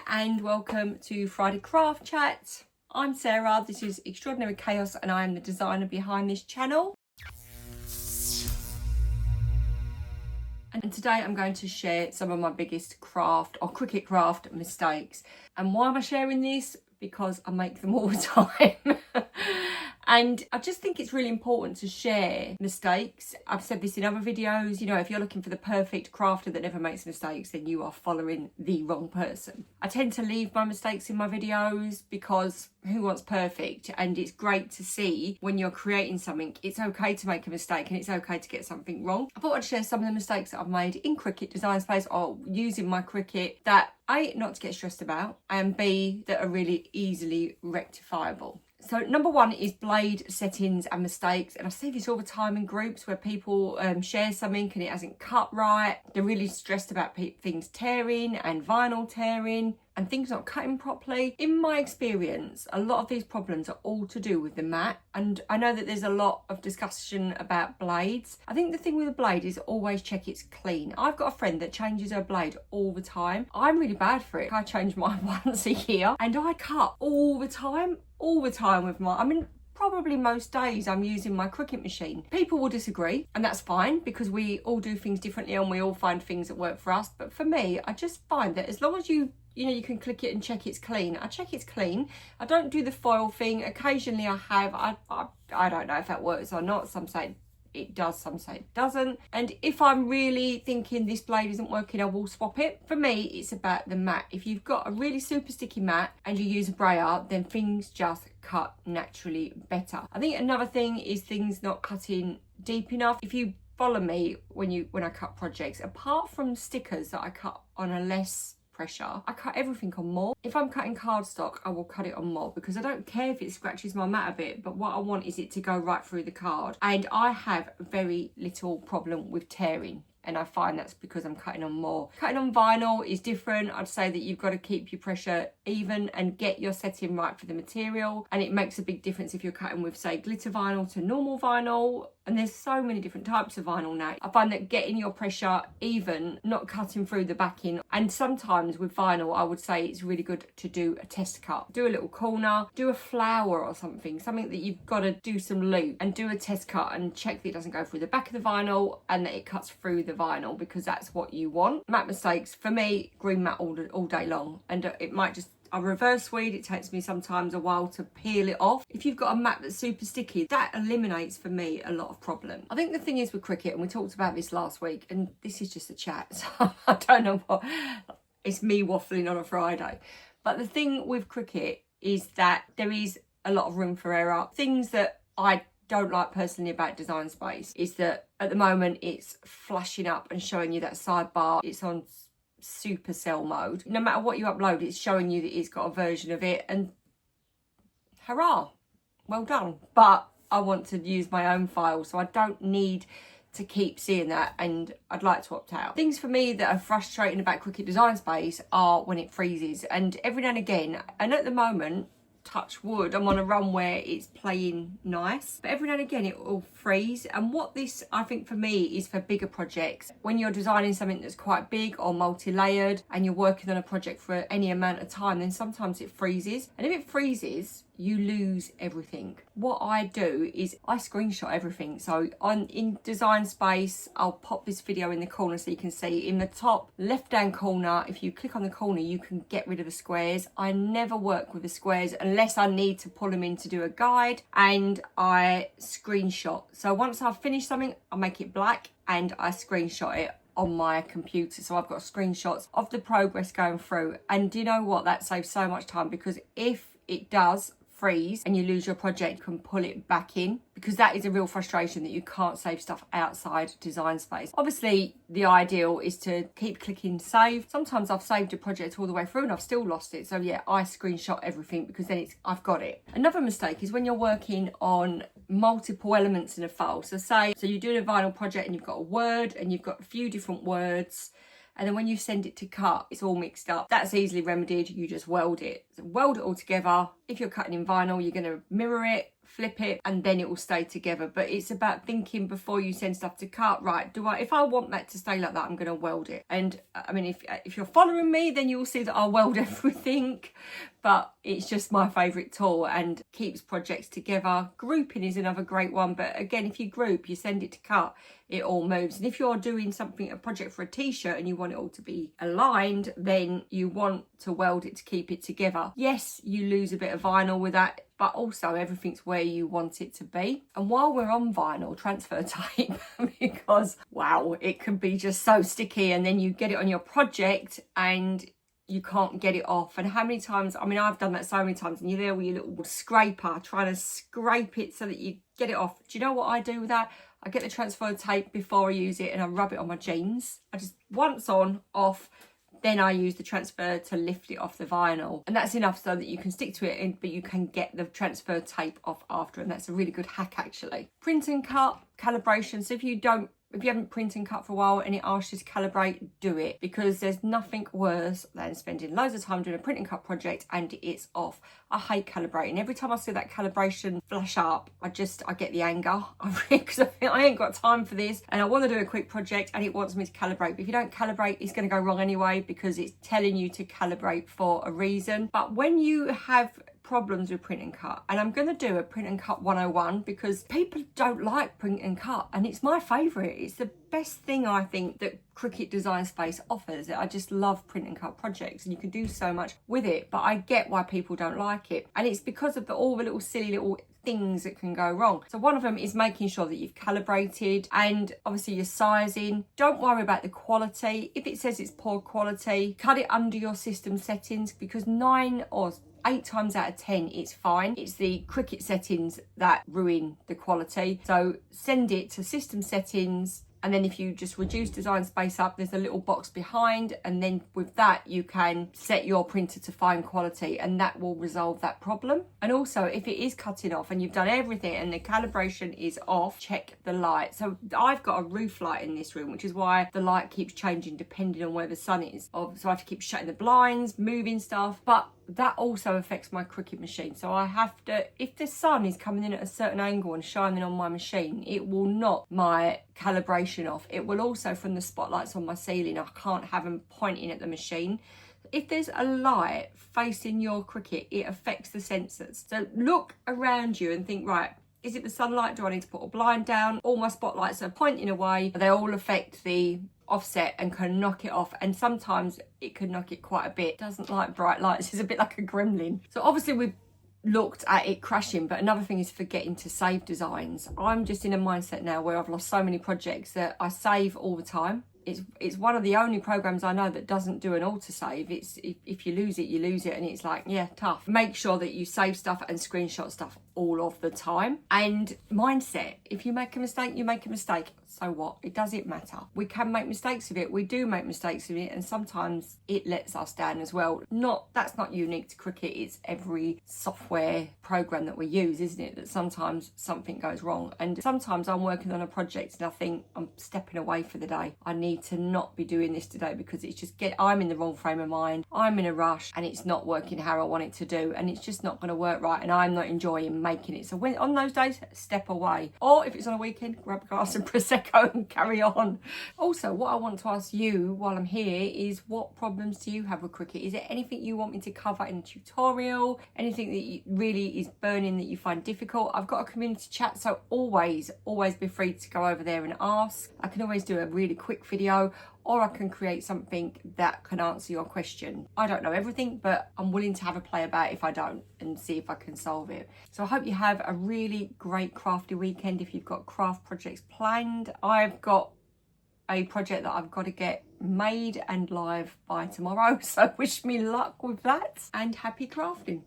and welcome to Friday Craft Chat. I'm Sarah, this is Extraordinary Chaos and I am the designer behind this channel. And today I'm going to share some of my biggest craft or Cricut craft mistakes. And why am I sharing this? Because I make them all the time. And I just think it's really important to share mistakes. I've said this in other videos, you know, if you're looking for the perfect crafter that never makes mistakes, then you are following the wrong person. I tend to leave my mistakes in my videos because who wants perfect? And it's great to see when you're creating something, it's okay to make a mistake and it's okay to get something wrong. I thought I'd share some of the mistakes that I've made in Cricut Design Space or using my Cricut that A, not to get stressed about, and B, that are really easily rectifiable. So number one is blade settings and mistakes. And I see this all the time in groups where people share something and it hasn't cut right. They're really stressed about things tearing and vinyl tearing and things not cutting properly. In my experience, a lot of these problems are all to do with the mat. And I know that there's a lot of discussion about blades. I think the thing with a blade is always check it's clean. I've got a friend that changes her blade all the time. I'm really bad for it. I change mine once a year and I cut all the time with mine. I mean, probably most days I'm using my Cricut machine. People will disagree and that's fine because we all do things differently and we all find things that work for us. But for me, I just find that as long as you know, you can click it and check it's clean. I check it's clean. I don't do the foil thing. Occasionally I have. I don't know if that works or not. Some say it does, some say it doesn't. And if I'm really thinking this blade isn't working, I will swap it. For me, it's about the mat. If you've got a really super sticky mat and you use a brayer, then things just cut naturally better. I think another thing is things not cutting deep enough. If you follow me when I cut projects, apart from stickers that I cut on a less pressure, I cut everything on more. If I'm cutting cardstock, I will cut it on more because I don't care if it scratches my mat a bit, but what I want is it to go right through the card. And I have very little problem with tearing. And I find that's because I'm cutting on more. Cutting on vinyl is different. I'd say that you've got to keep your pressure even and get your setting right for the material. And it makes a big difference if you're cutting with, say, glitter vinyl to normal vinyl. And there's so many different types of vinyl now. I find that getting your pressure even, not cutting through the backing. And sometimes with vinyl, I would say it's really good to do a test cut. Do a little corner, do a flower or something that you've got to do some loop and do a test cut and check that it doesn't go through the back of the vinyl and that it cuts through the vinyl because that's what you want. Mat mistakes, for me, green mat all day long. And it might just, I reverse weed, it takes me sometimes a while to peel it off. If you've got a mat that's super sticky, that eliminates for me a lot of problem. I think the thing is with Cricut, and we talked about this last week, and this is just a chat, so I don't know what, it's me waffling on a Friday. But the thing with Cricut is that there is a lot of room for error. Things that I don't like personally about Design Space is that at the moment it's flashing up and showing you that sidebar. It's on supercell mode. No matter what you upload, it's showing you that it's got a version of it, and hurrah, well done. But I want to use my own file, so I don't need to keep seeing that, and I'd like to opt out. Things for me that are frustrating about Cricut Design Space are when it freezes, and every now and again, and at the moment, touch wood, I'm on a run where it's playing nice, but every now and again it will freeze. And what this, I think for me, is for bigger projects. When you're designing something that's quite big or multi-layered and you're working on a project for any amount of time, then sometimes it freezes. And if it freezes, you lose everything. What I do is I screenshot everything. So in Design Space, I'll pop this video in the corner so you can see. In the top left-hand corner, if you click on the corner, you can get rid of the squares. I never work with the squares unless I need to pull them in to do a guide, and I screenshot. So once I've finished something, I make it black and I screenshot it on my computer. So I've got screenshots of the progress going through. And do you know what? That saves so much time, because if it does freeze and you lose your project, you can pull it back in, because that is a real frustration that you can't save stuff outside Design Space. Obviously, the ideal is to keep clicking save. Sometimes I've saved a project all the way through and I've still lost it. So yeah, I screenshot everything because then I've got it. Another mistake is when you're working on multiple elements in a file. So you're doing a vinyl project and you've got a word and you've got a few different words, and then when you send it to cut, it's all mixed up. That's easily remedied. You just weld it. So weld it all together. If you're cutting in vinyl, you're going to mirror it, flip it, and then it will stay together. But it's about thinking before you send stuff to cut. Right, if I want that to stay like that, I'm going to weld it. And I mean, if you're following me, then you'll see that I'll weld everything. But it's just my favourite tool and keeps projects together. Grouping is another great one, but again, if you group, you send it to cut, it all moves. And if you're doing a project for a t-shirt and you want it all to be aligned, then you want to weld it to keep it together. Yes, you lose a bit of vinyl with that, but also everything's where you want it to be. And while we're on vinyl, transfer tape, because wow, it can be just so sticky, and then you get it on your project and you can't get it off. And how many times, I mean, I've done that so many times, and you're there with your little scraper trying to scrape it so that you get it off. Do you know what I do with that? I get the transfer tape before I use it and I rub it on my jeans. I just once on, off, then I use the transfer to lift it off the vinyl. And that's enough so that you can stick to it, but you can get the transfer tape off after. And that's a really good hack, actually. Print and cut, calibration. So if you haven't printed and cut for a while and it asks you to calibrate, do it, because there's nothing worse than spending loads of time doing a print and cut project and it's off. I hate calibrating. Every time I see that calibration flash up, I get the anger, because I think I ain't got time for this and I want to do a quick project and it wants me to calibrate. But if you don't calibrate, it's going to go wrong anyway, because it's telling you to calibrate for a reason. But when you have problems with print and cut, and I'm going to do a print and cut 101, because people don't like print and cut, and it's my favourite. It's the best thing I think that Cricut Design Space offers. I just love print and cut projects, and you can do so much with it, but I get why people don't like it, and it's because of all the little silly little things that can go wrong. So one of them is making sure that you've calibrated, and obviously your sizing. Don't worry about the quality. If it says it's poor quality, cut it under your system settings, because 9 or 8 times out of 10 it's fine. It's the Cricut settings that ruin the quality. So send it to system settings, and then if you just reduce Design Space up, there's a little box behind, and then with that you can set your printer to fine quality, and that will resolve that problem. And also, if it is cutting off and you've done everything and the calibration is off, check the light. So I've got a roof light in this room, which is why the light keeps changing depending on where the sun is. So I have to keep shutting the blinds, moving stuff, but that also affects my Cricut machine. So I have to, if the sun is coming in at a certain angle and shining on my machine, it will knock my calibration off. It will also, from the spotlights on my ceiling, I can't have them pointing at the machine. If there's a light facing your Cricut, it affects the sensors. So look around you and think, right, is it the sunlight? Do I need to put a blind down? All my spotlights are pointing away. They all affect the offset and can knock it off, and sometimes it can knock it quite a bit. It doesn't like bright lights. It's a bit like a gremlin. So obviously we've looked at it crashing, but another thing is forgetting to save designs. I'm just in a mindset now where I've lost so many projects that I save all the time. It's one of the only programs I know that doesn't do an autosave. It's if you lose it, you lose it, and it's like, yeah, tough. Make sure that you save stuff and screenshot stuff all of the time. And mindset, if you make a mistake, you make a mistake. So what? It doesn't matter. We can make mistakes of it. We do make mistakes of it, and sometimes it lets us down as well. That's not unique to Cricut. It's every software program that we use, isn't it? That sometimes something goes wrong. And sometimes I'm working on a project and I think I'm stepping away for the day. I need to not be doing this today because it's just I'm in the wrong frame of mind. I'm in a rush and it's not working how I want it to do, and it's just not going to work right, and I'm not enjoying making it. So when on those days, step away. Or if it's on a weekend, grab a glass of Prosecco and carry on. Also, what I want to ask you while I'm here is, what problems do you have with Cricut? Is there anything you want me to cover in a tutorial? Anything that really is burning that you find difficult? I've got a community chat, so always be free to go over there and ask. I can always do a really quick video, or I can create something that can answer your question. I don't know everything, but I'm willing to have a play about it if I don't, and see if I can solve it. So I hope you have a really great crafty weekend if you've got craft projects planned. I've got a project that I've got to get made and live by tomorrow, so wish me luck with that, and happy crafting.